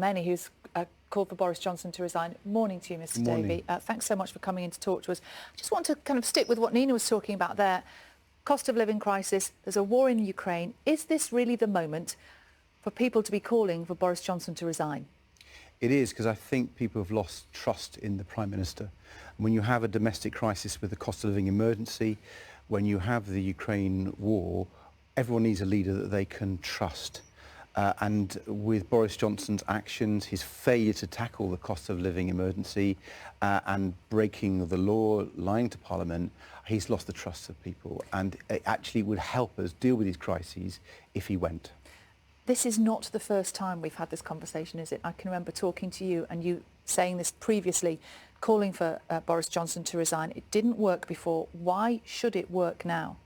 many who's called for Boris Johnson to resign. Morning to you, Mr. Davey. Thanks so much for coming in to talk to us. I just want to kind of stick with what Nina was talking about there. Cost of living crisis, there's a war in Ukraine. Is this really the moment for people to be calling for Boris Johnson to resign? It is, because I think people have lost trust in the Prime Minister. When you have a domestic crisis with a cost of living emergency, when you have the Ukraine war, everyone needs a leader that they can trust. And with Boris Johnson's actions, his failure to tackle the cost of living emergency and breaking the law, lying to Parliament, he's lost the trust of people. And it actually would help us deal with these crises if he went. This is not the first time we've had this conversation, is it? I can remember talking to you and you saying this previously, calling for Boris Johnson to resign. It didn't work before. Why should it work now?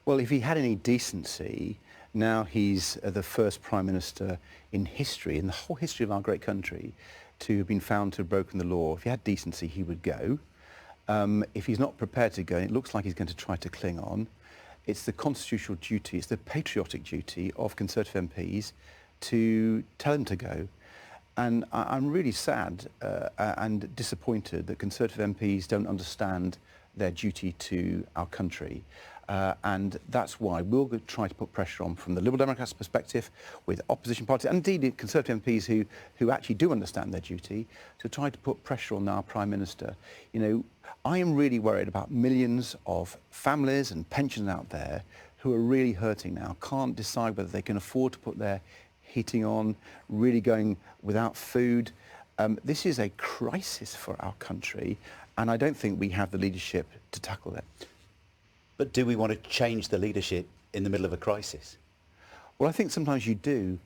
Well, if he had any decency, now he's the first Prime Minister in history, in the whole history of our great country, to have been found to have broken the law. If he had decency, he would go. If he's not prepared to go, and it looks like he's going to try to cling on, it's the constitutional duty, it's the patriotic duty of Conservative MPs to tell him to go. And I'm really sad and disappointed that Conservative MPs don't understand their duty to our country. And that's why we'll try to put pressure on from the Liberal Democrats' perspective with opposition parties, and indeed Conservative MPs who actually do understand their duty, to try to put pressure on our Prime Minister. You know, I am really worried about millions of families and pensioners out there who are really hurting now, can't decide whether they can afford to put their heating on, really going without food. This is a crisis for our country, and I don't think we have the leadership to tackle it. But do we want to change the leadership in the middle of a crisis? Well, I think sometimes you do.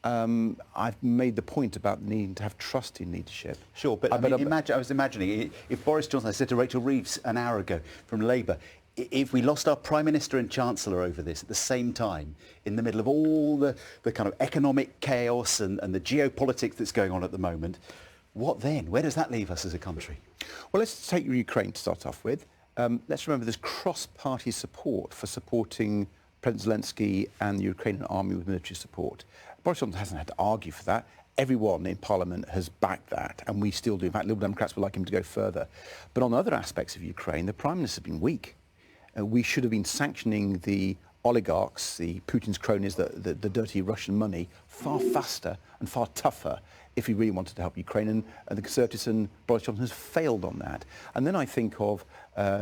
I've made the point about needing to have trust in leadership. Sure, but I was imagining, if Boris Johnson, I said to Rachel Reeves an hour ago from Labour, if we lost our Prime Minister and Chancellor over this at the same time, in the middle of all the kind of economic chaos and the geopolitics that's going on at the moment, what then? Where does that leave us as a country? Well, let's take Ukraine to start off with. Let's remember there's cross-party support for supporting President Zelensky and the Ukrainian army with military support. Boris Johnson hasn't had to argue for that. Everyone in Parliament has backed that, and we still do. In fact, Liberal Democrats would like him to go further. But on other aspects of Ukraine, the Prime Minister has been weak. We should have been sanctioning the oligarchs, the Putin's cronies, the dirty Russian money, far faster and far tougher if we really wanted to help Ukraine. And the Conservatives and Boris Johnson has failed on that. And then I think of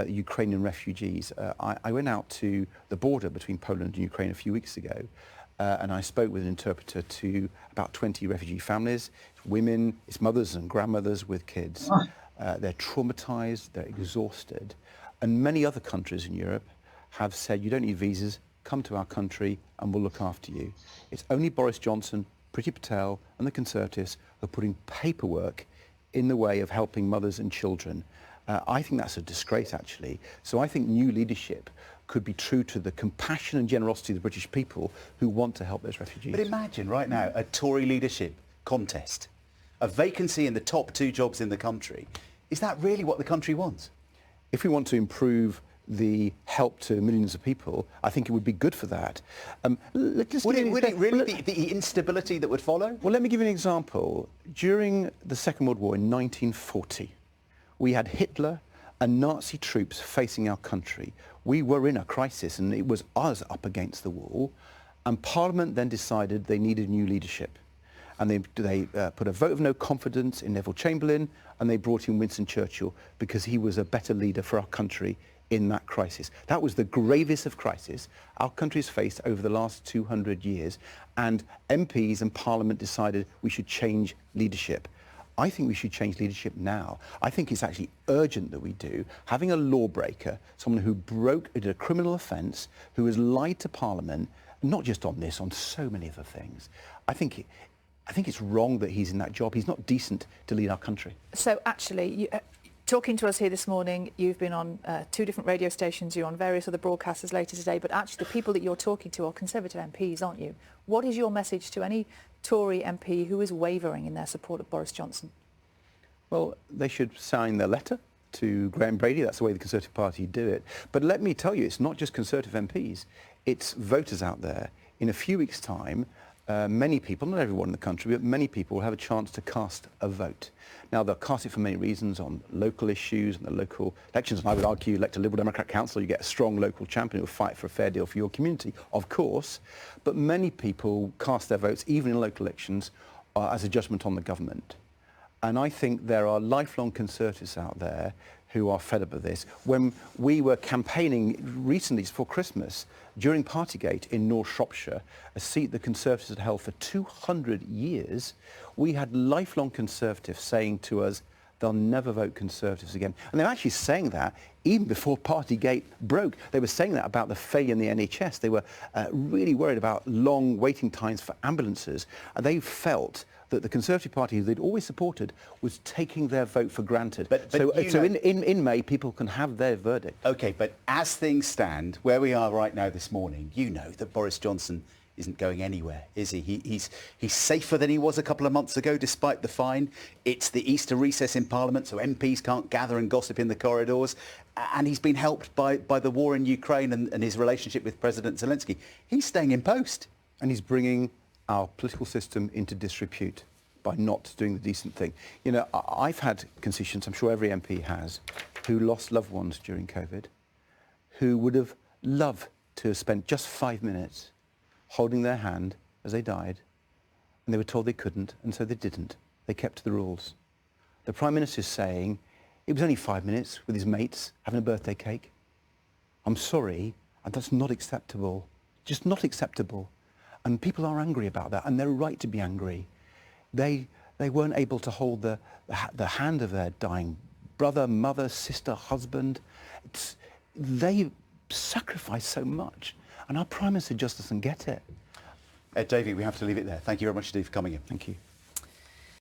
Ukrainian refugees. I went out to the border between Poland and Ukraine a few weeks ago, and I spoke with an interpreter to about 20 refugee families. It's women, it's mothers and grandmothers with kids. They're traumatized, they're exhausted. And many other countries in Europe have said, you don't need visas, come to our country and we'll look after you. It's only Boris Johnson, Priti Patel and the Conservatives are putting paperwork in the way of helping mothers and children. I think that's a disgrace, actually. So I think new leadership could be true to the compassion and generosity of the British people who want to help those refugees. But imagine right now a Tory leadership contest, a vacancy in the top 2 jobs in the country. Is that really what the country wants? If we want to improve the help to millions of people, I think it would be good for that. Would it really be the instability that would follow? Well, let me give you an example. During the Second World War in 1940, we had Hitler and Nazi troops facing our country. We were in a crisis and it was us up against the wall, and Parliament then decided they needed new leadership. And they put a vote of no confidence in Neville Chamberlain, and they brought in Winston Churchill because he was a better leader for our country in that crisis. That was the gravest of crises our country has faced over the last 200 years, and MPs and Parliament decided we should change leadership. I think we should change leadership now. I think it's actually urgent that we do. Having a lawbreaker, someone who did a criminal offence, who has lied to Parliament, not just on this, on so many other things. I think it's wrong that he's in that job. He's not decent to lead our country. So actually, talking to us here this morning, you've been on 2 different radio stations, you're on various other broadcasters later today, but actually the people that you're talking to are Conservative MPs, aren't you? What is your message to any Tory MP who is wavering in their support of Boris Johnson? Well, they should sign their letter to Graham Brady. That's the way the Conservative Party do it. But let me tell you, it's not just Conservative MPs. It's voters out there. In a few weeks' time, many people, not everyone in the country, but many people will have a chance to cast a vote. Now, they'll cast it for many reasons on local issues and the local elections. And I would argue, elect a Liberal Democrat council, you get a strong local champion who will fight for a fair deal for your community, of course. But many people cast their votes, even in local elections, as a judgment on the government. And I think there are lifelong Conservatives out there who are fed up of this. When we were campaigning recently for Christmas, during Partygate in North Shropshire, a seat the Conservatives had held for 200 years, we had lifelong Conservatives saying to us, they'll never vote Conservatives again. And they were actually saying that even before Partygate broke. They were saying that about the failure in the NHS. They were really worried about long waiting times for ambulances. And they felt that the Conservative Party, who they'd always supported, was taking their vote for granted. So in May, people can have their verdict. OK, but as things stand, where we are right now this morning, you know that Boris Johnson isn't going anywhere, is he? He's safer than he was a couple of months ago, despite the fine. It's the Easter recess in Parliament, so MPs can't gather and gossip in the corridors. And he's been helped by the war in Ukraine and his relationship with President Zelensky. He's staying in post. And he's bringing our political system into disrepute by not doing the decent thing. You know, I've had constituents, I'm sure every MP has, who lost loved ones during COVID, who would have loved to have spent just 5 minutes holding their hand as they died, and they were told they couldn't, and so they didn't. They kept to the rules. The Prime Minister's saying it was only 5 minutes with his mates having a birthday cake. I'm sorry, and that's not acceptable. Just not acceptable. And people are angry about that, and they're right to be angry. They weren't able to hold the hand of their dying brother, mother, sister, husband. They sacrificed so much, and our Prime Minister just doesn't get it. Davey, we have to leave it there. Thank you very much indeed for coming in. Thank you.